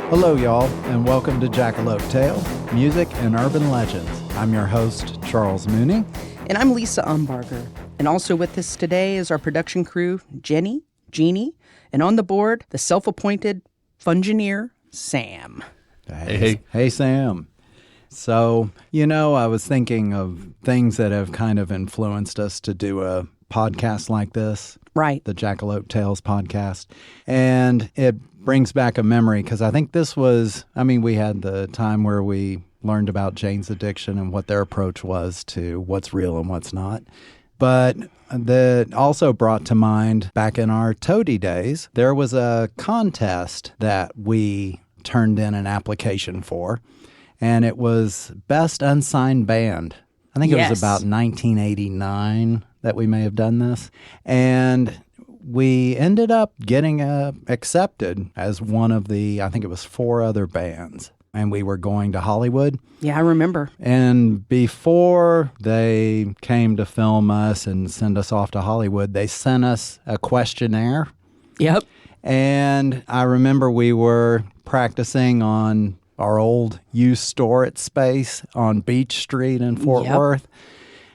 Hello, y'all, and welcome to Jackalope Tale, Music and Urban Legends. I'm your host, Charles Mooney. And I'm Lisa Umbarger. And also with us today is our production crew, Jenny, Jeannie, and on the board, the self-appointed fungineer, Sam. Hey, Sam. So, I was thinking of things that have kind of influenced us to do a podcast like this. Right. The Jackalope Tales podcast. And it brings back a memory because I think this was, we had the time where we learned about Jane's Addiction and what their approach was to what's real and what's not. But that also brought to mind back in our Toady days, there was a contest that we turned in an application for, and it was Best Unsigned Band. I think it was about 1989 that we may have done this. And we ended up getting accepted as one of the, I think it was 4 other bands. And we were going to Hollywood. Yeah, I remember. And before they came to film us and send us off to Hollywood, they sent us a questionnaire. Yep. And I remember we were practicing on our old used store at Space on Beach Street in Fort Worth.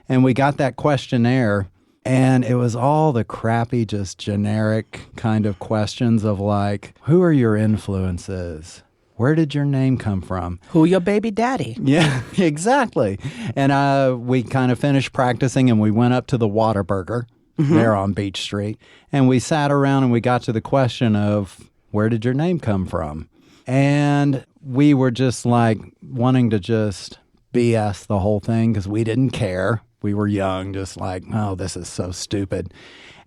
And we got that questionnaire, and it was all the crappy, just generic kind of questions of like, who are your influences? Where did your name come from? Who your baby daddy? Yeah, exactly. And we kind of finished practicing, and we went up to the Whataburger there on Beach Street. And we sat around, and we got to the question of, where did your name come from? And we were just like wanting to just BS the whole thing because we didn't care. We were young, just like, oh, this is so stupid.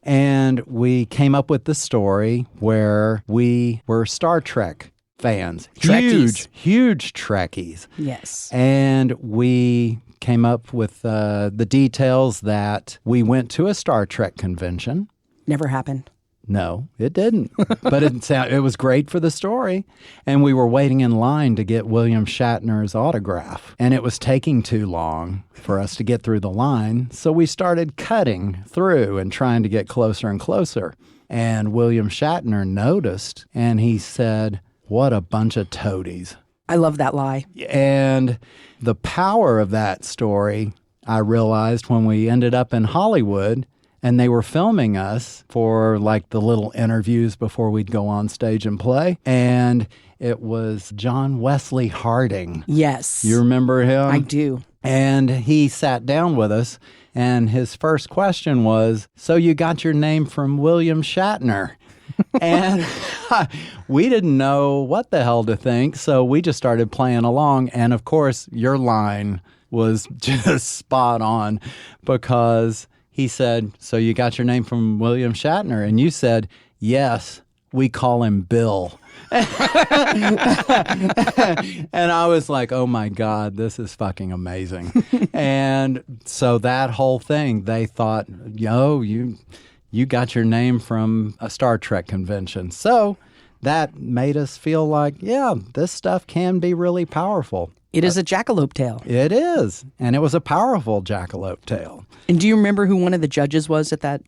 And we came up with the story where we were Star Trek fans. Trekkies. Huge Trekkies. Yes. And we came up with the details that we went to a Star Trek convention. Never happened. No, it didn't. But it was great for the story. And we were waiting in line to get William Shatner's autograph. And it was taking too long for us to get through the line. So we started cutting through and trying to get closer and closer. And William Shatner noticed, and he said, "What a bunch of toadies." I love that lie. And the power of that story, I realized when we ended up in Hollywood and they were filming us for like the little interviews before we'd go on stage and play. And it was John Wesley Harding. Yes. You remember him? I do. And he sat down with us, and his first question was, "So you got your name from William Shatner?" And we didn't know what the hell to think, so we just started playing along. And of course, your line was just spot on because he said, "So you got your name from William Shatner?" And you said, "Yes, we call him Bill." And I was like, oh my God, this is fucking amazing. And so that whole thing, they thought, you got your name from a Star Trek convention. So that made us feel like, yeah, this stuff can be really powerful. It is a jackalope tale. It is. And it was a powerful jackalope tale. And do you remember who one of the judges was at that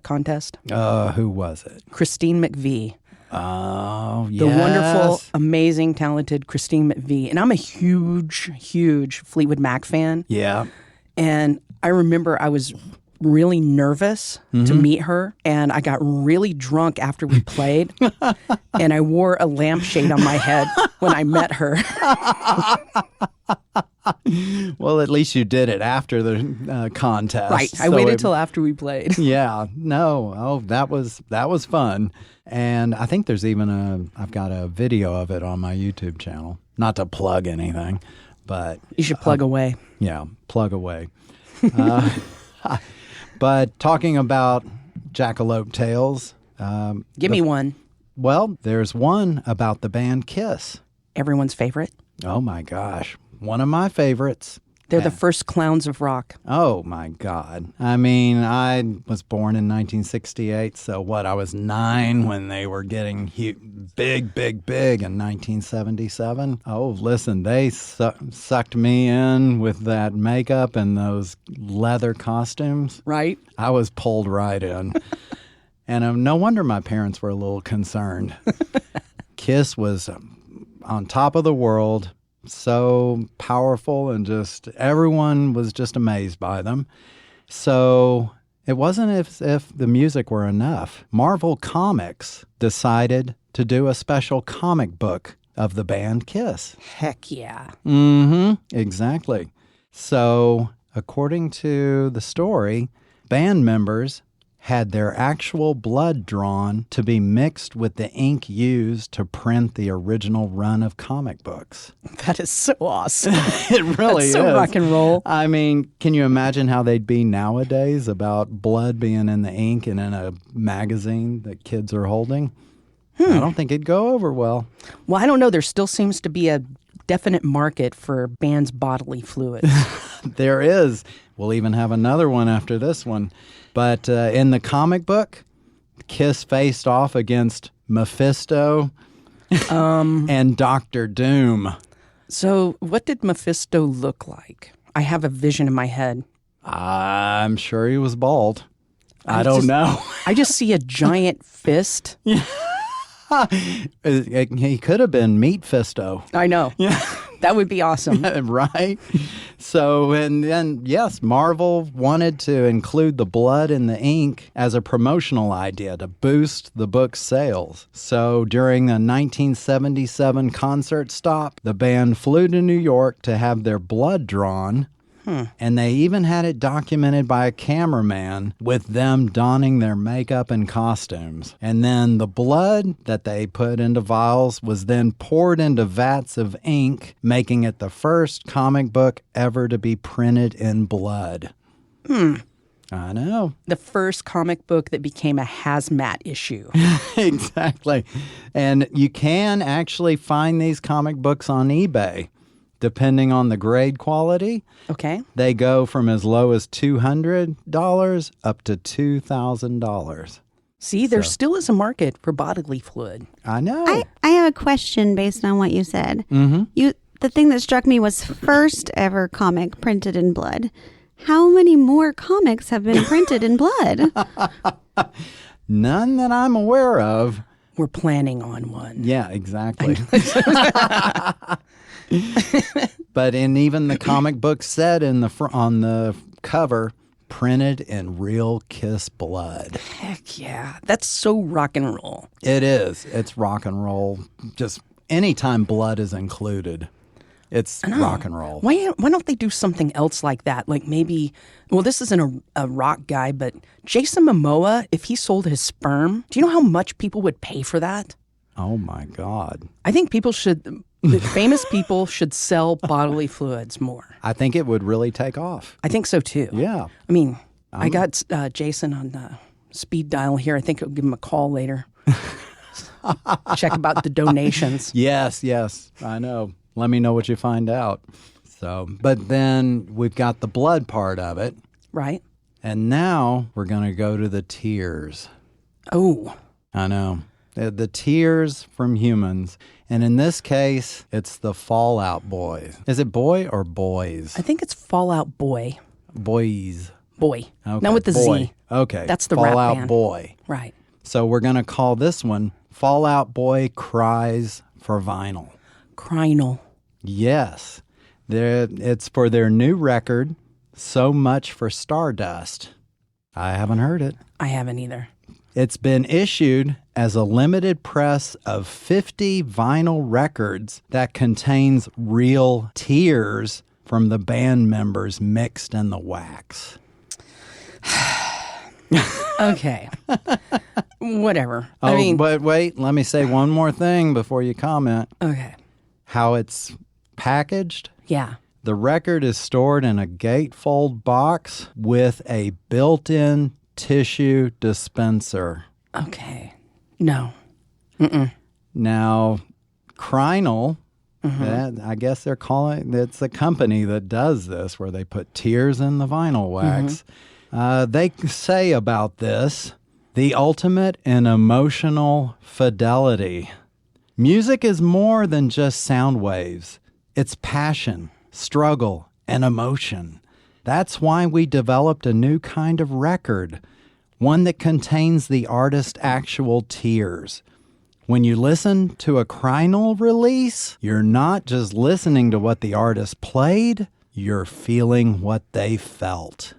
contest? Who was it? Christine McVie. Oh, yes. The wonderful, amazing, talented Christine McVie. And I'm a huge, huge Fleetwood Mac fan. Yeah. And I remember I was really nervous to meet her, and I got really drunk after we played, and I wore a lampshade on my head when I met her. Well, at least you did it after the contest. Right. I waited till after we played. Yeah. No. Oh, that was fun. And I think there's even I've got a video of it on my YouTube channel. Not to plug anything, but You should plug away. Yeah, plug away. But talking about Jackalope Tales. Give me one. Well, there's one about the band Kiss. Everyone's favorite. Oh, my gosh. One of my favorites. They're the first clowns of rock. Oh, my God. I mean, I was born in 1968, so what? I was 9 when they were getting big in 1977. Oh, listen, they sucked me in with that makeup and those leather costumes. Right. I was pulled right in. And no wonder my parents were a little concerned. Kiss was on top of the world, so powerful, and just everyone was just amazed by them. So it wasn't as if the music were enough. Marvel Comics decided to do a special comic book of the band Kiss. Heck yeah. Exactly. So, according to the story, band members had their actual blood drawn to be mixed with the ink used to print the original run of comic books. That is so awesome. It really That's so rock and roll. I mean, can you imagine how they'd be nowadays about blood being in the ink and in a magazine that kids are holding? I don't think it'd go over well. Well, I don't know. There still seems to be a definite market for bands' bodily fluids. There is. We'll even have another one after this one. But in the comic book, Kiss faced off against Mephisto and Dr. Doom. So what did Mephisto look like? I have a vision in my head. I'm sure he was bald. I don't know. I just see a giant fist. He could have been Meat Fisto. I know. Yeah. That would be awesome. Right? So, and then, yes, Marvel wanted to include the blood in the ink as a promotional idea to boost the book's sales. So, during the 1977 concert stop, the band flew to New York to have their blood drawn. And they even had it documented by a cameraman with them donning their makeup and costumes. And then the blood that they put into vials was then poured into vats of ink, making it the first comic book ever to be printed in blood. I know. The first comic book that became a hazmat issue. Exactly. And you can actually find these comic books on eBay. Depending on the grade quality, okay, they go from as low as $200 up to $2,000. See, there still is a market for bodily fluid. I know. I have a question based on what you said. The thing that struck me was first ever comic printed in blood. How many more comics have been printed in blood? None that I'm aware of. We're planning on one. Yeah, exactly. But in even the comic book said on the cover, printed in real Kiss blood. Heck yeah. That's so rock and roll. It is. It's rock and roll. Just anytime blood is included, it's rock and roll. Why don't they do something else like that? Like maybe, well, this isn't a rock guy, but Jason Momoa, if he sold his sperm, do you know how much people would pay for that? Oh, my God. I think famous people should sell bodily fluids more. I think it would really take off. I think so, too. Yeah. I mean, I got Jason on speed dial here. I think I'll give him a call later. Check about the donations. Yes, I know. Let me know what you find out. So, but then we've got the blood part of it. Right. And now we're going to go to the tears. Oh. I know. The tears from humans. And in this case, it's the Fall Out Boys. Is it boy or boys? I think it's Fall Out Boy. Boys. Boy. Okay. Not with the boy. Z. Okay. That's the Fall rap Out band. Boy. Right. So we're going to call this one Fall Out Boy Cries for Vinyl. Crinal. Yes. It's for their new record, So Much for Stardust. I haven't heard it. I haven't either. It's been issued as a limited press of 50 vinyl records that contains real tears from the band members mixed in the wax. Okay. Whatever. Oh, but wait, let me say one more thing before you comment. Okay. How it's packaged. Yeah. The record is stored in a gatefold box with a built-in tissue dispenser. Okay. No. Now, Crinal, I guess they're calling it's a company that does this where they put tears in the vinyl wax. They say about this, the ultimate in emotional fidelity. Music is more than just sound waves. It's passion, struggle, and emotion. That's why we developed a new kind of record, one that contains the artist's actual tears. When you listen to a Krynal release, you're not just listening to what the artist played, you're feeling what they felt.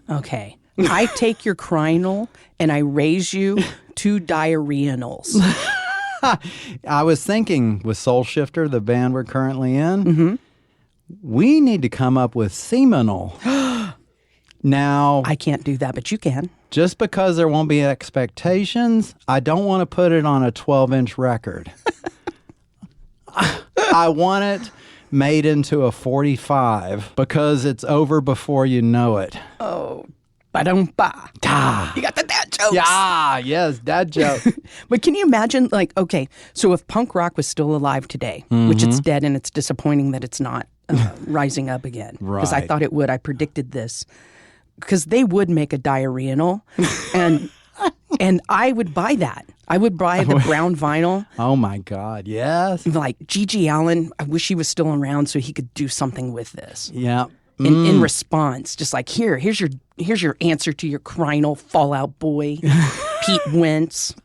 Okay. I take your Krynal and I raise you 2 diarrheanals. I was thinking with Soul Shifter, the band we're currently in, we need to come up with seminal. Now, I can't do that, but you can. just because there won't be expectations, I don't want to put it on a 12-inch record. I want it made into a 45 because it's over before you know it. Oh, ba-dum-ba. You got the dad jokes. Yeah, yes, dad joke. But can you imagine, like, okay, so if punk rock was still alive today, which it's dead and it's disappointing that it's not rising up again. Because I Right. thought it would. I predicted this. Because they would make a diarrheanal, and I would buy that. I would buy the brown vinyl. Oh my God, yes. Like Gigi Allen, I wish he was still around so he could do something with this. Yeah. In response, just like here's your answer to your Krynal Fallout Boy, Pete Wentz,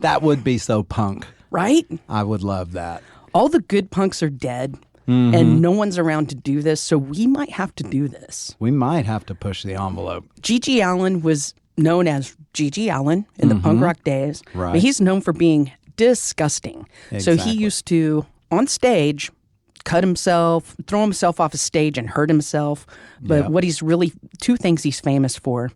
That would be so punk. right? I would love that. All the good punks are dead, and no one's around to do this, so we might have to do this. We might have to push the envelope. Gigi Allen was known as Gigi Allen in the punk rock days, Right. but he's known for being disgusting. So he Exactly. used to, on stage, cut himself, throw himself off a stage and hurt himself. But Yep. what he's really, 2 things he's famous for,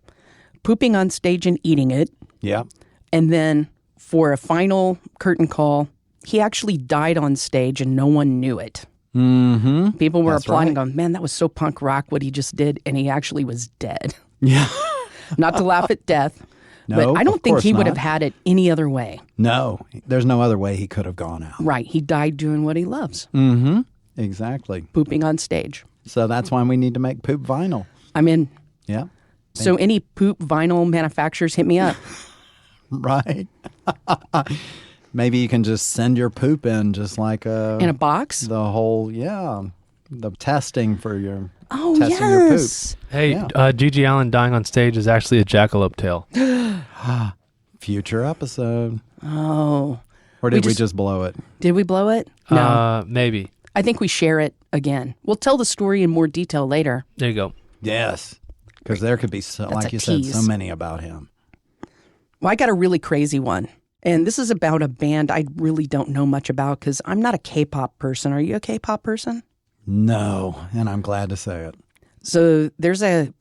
pooping on stage and eating it. Yeah. And then for a final curtain call, he actually died on stage and no one knew it. Mm-hmm. People were That's applauding, right. going, man, that was so punk rock what he just did. And he actually was dead. Yeah. Not to laugh at death. No, but I don't of think course he would not. have had it any other way. No, there's no other way he could have gone out. Right. He died doing what he loves, Mm-hmm. Exactly. pooping on stage. So that's why we need to make poop vinyl. I'm in. Yeah. So any poop vinyl manufacturers, hit me up. Right. Maybe you can just send your poop in just like In a box? the whole, the testing for your Oh, testing your poop. yes. Hey, Yeah. Gigi Allen dying on stage is actually a jackalope tail. Future episode. Oh. Or did we just- just blow it? Did we blow it? No. Maybe. I think we share it again. We'll tell the story in more detail later. There you go. Yes. Because there could be, so, like a you said, tease. so many about him. Well, I got a really crazy one. And this is about a band I really don't know much about because I'm not a K-pop person. Are you a K-pop person? No, and I'm glad to say it. So there's a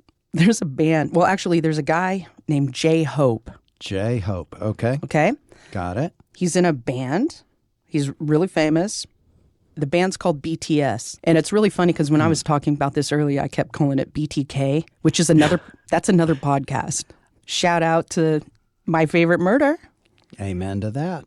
band. Well, actually, there's a guy named J-Hope. J-Hope. Okay. Okay? Got it. He's in a band. He's really famous. The band's called BTS. And it's really funny because when I was talking about this earlier, I kept calling it BTK, which is that's another podcast. Shout out to My Favorite Murder. Amen to that.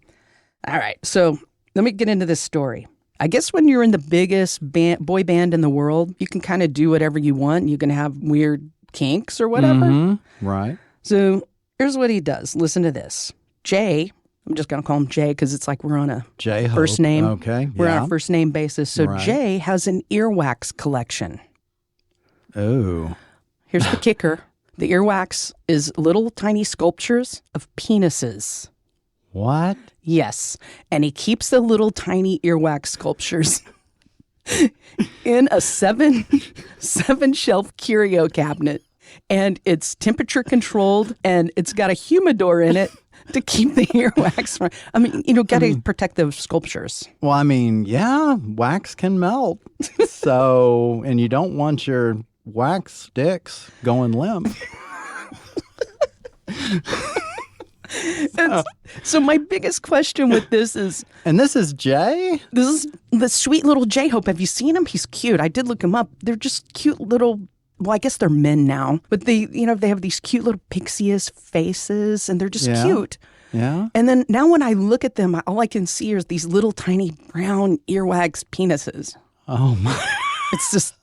All right. So let me get into this story. I guess when you're in the biggest boy band in the world, you can kind of do whatever you want. You can have weird kinks or whatever. Mm-hmm. Right. So here's what he does. Listen to this. Jay, I'm just going to call him Jay because it's like we're on a J-Hope. first name. Okay. We're yeah. on a first name basis. So Right. Jay has an earwax collection. Oh. Here's the kicker. The earwax is little tiny sculptures of penises. What? Yes. And he keeps the little tiny earwax sculptures in a seven shelf curio cabinet. And it's temperature controlled and it's got a humidor in it to keep the earwax from, got to protect those sculptures. Well, I mean, yeah, wax can melt. So, and you don't want your wax sticks going limp. So my biggest question with this is, And this is Jay? this is the sweet little J-Hope. Have you seen him? He's cute. I did look him up. They're just cute little, well, I guess they're men now, but they have these cute little pixiest faces and they're just Yeah. cute. Yeah. And then now when I look at them, all I can see is these little tiny brown earwax penises. Oh, my. It's just,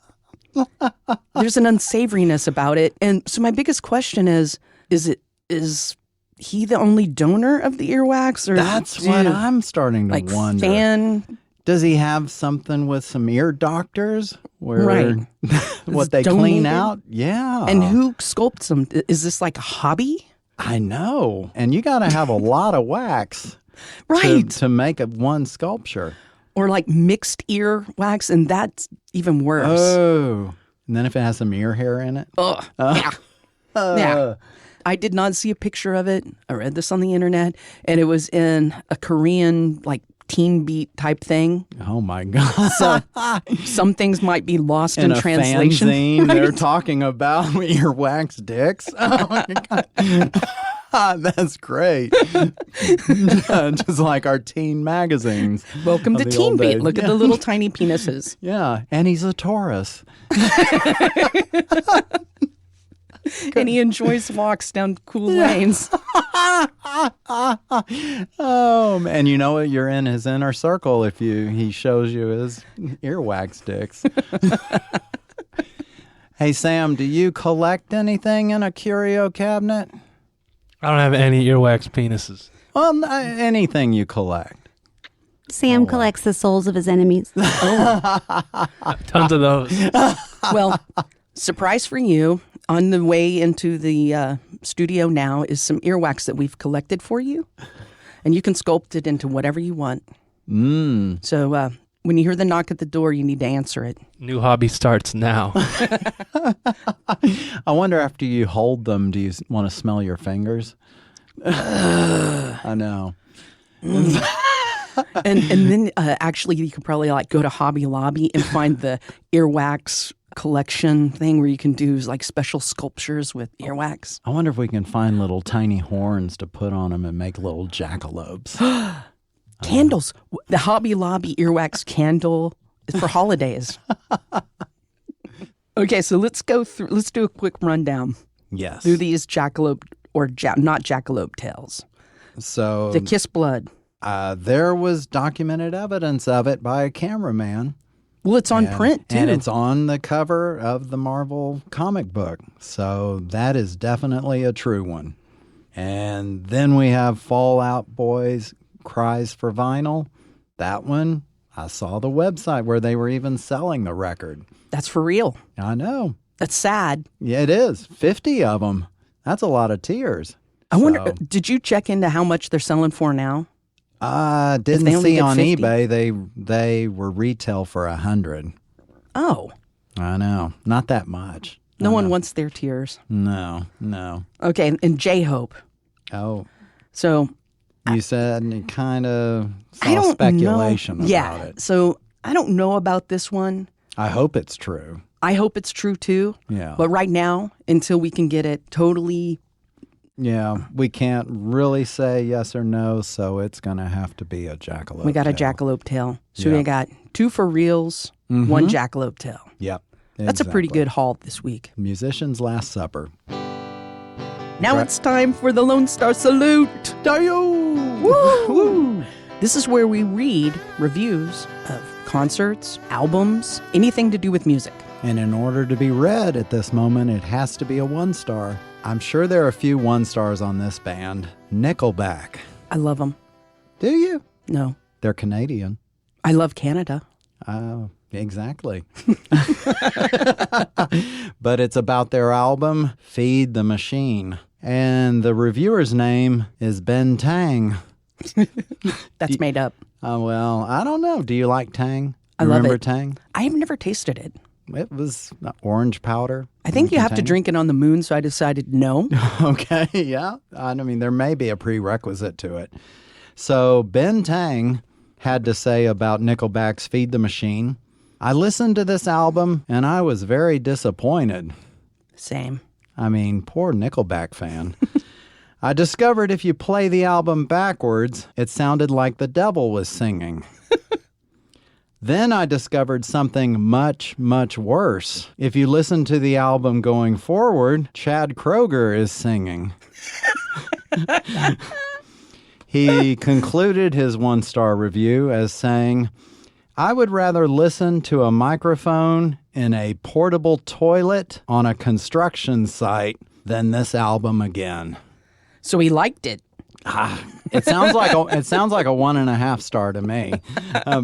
there's an unsavoriness about it. And so my biggest question is he the only donor of the earwax? Or That's what do, I'm starting to like wonder. fan? Does he have something with some ear doctors where Right. what they donated? clean out? Yeah. And who sculpts them? Is this like a hobby? I know. And you got to have a lot of wax Right. to make one sculpture. Or like mixed ear wax, and that's even worse. Oh. And then if it has some ear hair in it. Ugh. Yeah. Yeah. I did not see a picture of it. I read this on the internet, and it was in a Korean, like, teen beat type thing. Oh, my God. So some things might be lost in a translation. fanzine, they're talking about earwax dicks. Oh, my God. That's great. Just like our teen magazines. Welcome of to the Teen old Beat. days. Look at the little tiny penises. Yeah, and he's a Taurus. And he enjoys walks down cool lanes. Oh, and you know what? You're in his inner circle if he shows you his earwax dicks. Hey, Sam, do you collect anything in a curio cabinet? I don't have any earwax penises. Well, anything you collect. Sam collects the souls of his enemies. Tons of those. Well, surprise for you. On the way into the studio now is some earwax that we've collected for you. And you can sculpt it into whatever you want. So when you hear the knock at the door, you need to answer it. New hobby starts now. I wonder after you hold them, do you want to smell your fingers? I know. And then actually you could probably like go to Hobby Lobby and find the earwax collection thing where you can do like special sculptures with earwax. I wonder if we can find little tiny horns to put on them and make little jackalopes. Candles. The Hobby Lobby earwax candle is for holidays. Okay, so let's do a quick rundown Yes. through these jackalope or not jackalope tales. So The Kiss Blood. there was documented evidence of it by a cameraman. Well, it's on print too. And it's on the cover of the Marvel comic book. So that is definitely a true one. And then we have Fall Out Boy's Cries for Vinyl. That one, I saw the website where they were even selling the record. That's for real. I know. That's sad. Yeah, it is. 50 of them. That's a lot of tears. I wonder, did you check into how much they're selling for now? Didn't they only see get on 50? eBay. They were retail for 100. Oh, I know. Not that much. no one wants their tears. No. Okay, and J-Hope. Oh, So you said you kind of I saw don't speculation know. about Yeah, it. so I don't know about this one. I hope it's true. I hope it's true too. Yeah. But right now, until we can get it totally, Yeah, we can't really say yes or no, so it's going to have to be a jackalope. we got a tale. jackalope tail. So Yeah. we got 2 for reals, 1 jackalope tail. Yep. That's a pretty exactly. good haul this week. Musician's Last Supper. Now it's time for the Lone Star Salute. Woo! This is where we read reviews of concerts, albums, anything to do with music. And in order to be read at this moment, it has to be a 1-star. I'm sure there are a few 1-stars on this band. Nickelback. I love them. Do you? No, They're Canadian. I love Canada. Oh, exactly. But it's about their album, Feed the Machine. And the reviewer's name is Ben Tang. That's made up. Well, I don't know. Do you like Tang? I love Remember it. Tang? I have never tasted it. It was orange powder. I think you have to Tang. drink it on the moon, so I decided no. Okay, yeah. I mean, there may be a prerequisite to it. So Ben Tang had to say about Nickelback's Feed the Machine, I listened to this album and I was very disappointed. Same. I mean, poor Nickelback fan. I discovered if you play the album backwards, it sounded like the devil was singing. Then I discovered something much, much worse. If you listen to the album going forward, Chad Kroeger is singing. He concluded his 1-star review as saying, I would rather listen to a microphone in a portable toilet on a construction site than this album again. So he liked it. It sounds like a 1.5 star to me,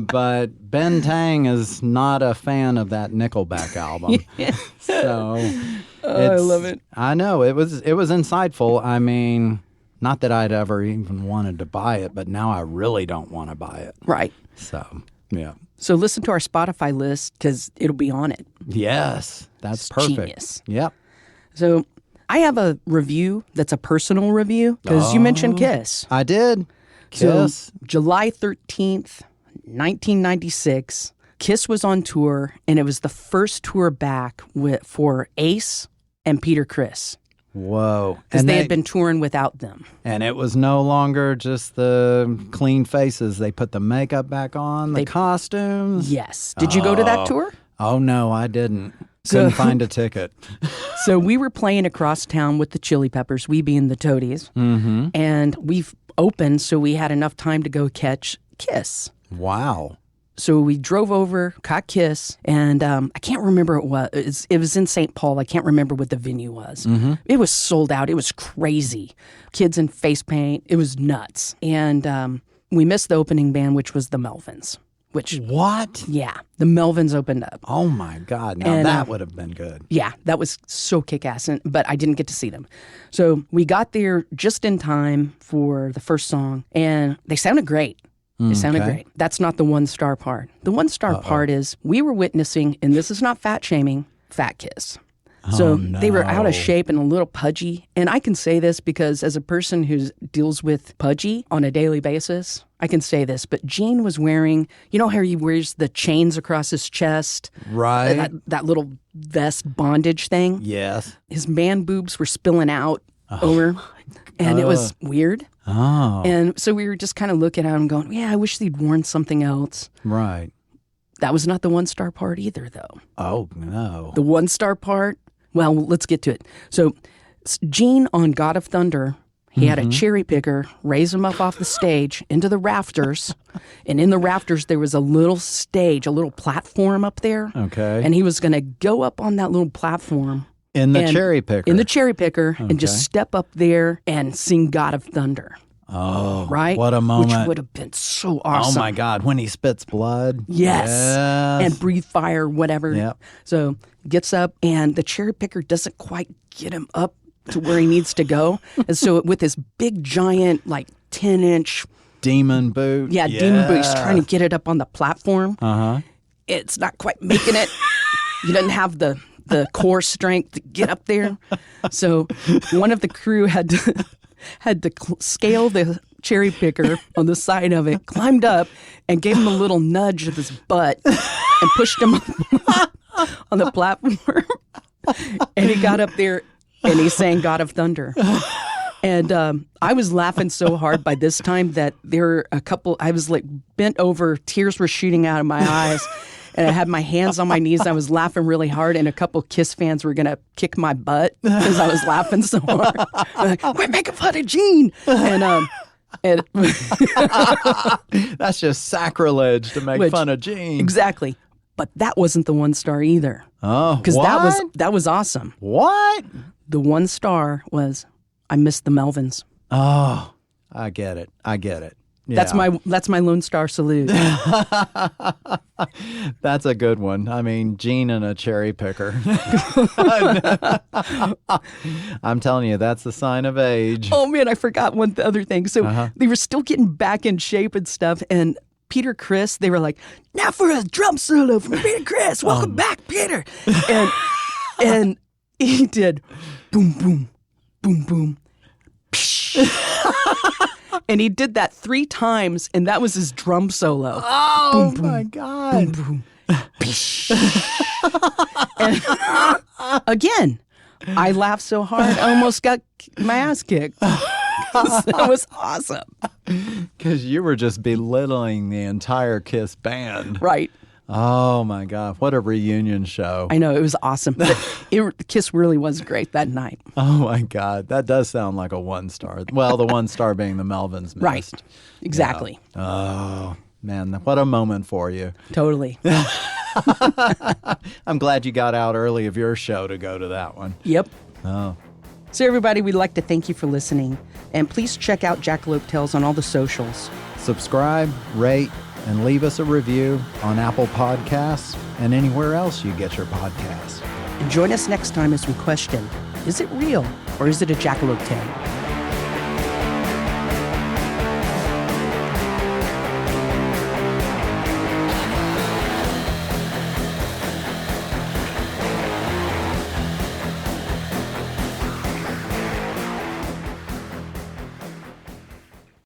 but Ben Tang is not a fan of that Nickelback album. So I love it. I know it was insightful. I mean, Not that I'd ever even wanted to buy it, but now I really don't want to buy it. Right. So, yeah. So listen to our Spotify list because it'll be on it. Yes, that's It's perfect. genius. Yep. So I have a review that's a personal review because you mentioned Kiss. I did. Kiss. So July 13th, 1996, Kiss was on tour, and it was the first tour back for Ace and Peter Criss. Whoa. Because they had been touring without them. And it was no longer just the clean faces. They put the makeup back on, the costumes. Yes. Did you go to that tour? Oh, no, I didn't. Couldn't find a ticket. So we were playing across town with the Chili Peppers, we being the Toadies. Mm-hmm. And we've opened, so we had enough time to go catch Kiss. Wow. So we drove over, caught Kiss, and I can't remember what it was. It was in St. Paul. I can't remember what the venue was. Mm-hmm. It was sold out. It was crazy. Kids in face paint. It was nuts. And we missed the opening band, which was the Melvins. What? Yeah, the Melvins opened up. Oh, my God. Now And, that would have been good. Yeah, that was so kick-ass, but I didn't get to see them. So we got there just in time for the first song, and they sounded great. They sounded great. That's not the one-star part. The one-star part is we were witnessing, and this is not fat-shaming, Fat Kiss. So they were out of shape and a little pudgy. And I can say this because as a person who deals with pudgy on a daily basis, I can say this. But Gene was wearing, you know how he wears the chains across his chest? Right. That little vest bondage thing? Yes. His man boobs were spilling out over. And it was weird. Oh. And so we were just kind of looking at him going, yeah, I wish they'd worn something else. Right. That was not the one-star part either, though. Oh, no. The one-star part, well, let's get to it. So Gene on God of Thunder, he had a cherry picker, raise him up off the stage into the rafters. And in the rafters, there was a little stage, a little platform up there. Okay. And he was going to go up on that little platform. In the cherry picker. In the cherry picker and just step up there and sing God of Thunder. Oh, right? What a moment. Which would have been so awesome. Oh, my God. When he spits blood. Yes. Yes. And breathe fire, whatever. Yep. So gets up, and the cherry picker doesn't quite get him up to where he needs to go. And so with his big, giant, like 10-inch demon boot. demon boot, he's trying to get it up on the platform. Uh-huh. It's not quite making it. He doesn't have the core strength to get up there. So one of the crew had to scale the cherry picker on the side of it, climbed up, and gave him a little nudge with his butt and pushed him up on the platform. And he got up there and he sang God of Thunder. And I was laughing so hard by this time that there were I was like bent over, tears were shooting out of my eyes. And I had my hands on my knees. I was laughing really hard, and a couple Kiss fans were going to kick my butt because I was laughing so hard. Like, we're making fun of Gene. And That's just sacrilege to make fun of Gene. Exactly. But that wasn't the one star either. Oh, because that was awesome. What? The one star was I missed the Melvins. Oh, I get it. Yeah. That's my Lone Star salute. That's a good one. I mean, Gene and a cherry picker. I'm telling you, that's the sign of age. Oh man, I forgot one other thing. So they were still getting back in shape and stuff, and Peter Criss, they were like, now for a drum solo from Peter Criss. Welcome back, Peter. And he did boom, boom, boom, boom. And he did that 3 times, and that was his drum solo. Oh, boom, my God. Boom, boom. And again, I laughed so hard, I almost got my ass kicked. That was awesome. Because you were just belittling the entire Kiss band. Right. Oh, my God. What a reunion show. I know, it was awesome. Kiss really was great that night. Oh, my God. That does sound like a 1-star. Well, the 1-star being the Melvins missed. Right. Exactly. Yeah. Oh, man. What a moment for you. Totally. I'm glad you got out early of your show to go to that one. Yep. Oh. So everybody, we'd like to thank you for listening. And please check out Jackalope Tales on all the socials. Subscribe, rate, and leave us a review on Apple Podcasts and anywhere else you get your podcasts. And join us next time as we question, is it real or is it a jackalope tale?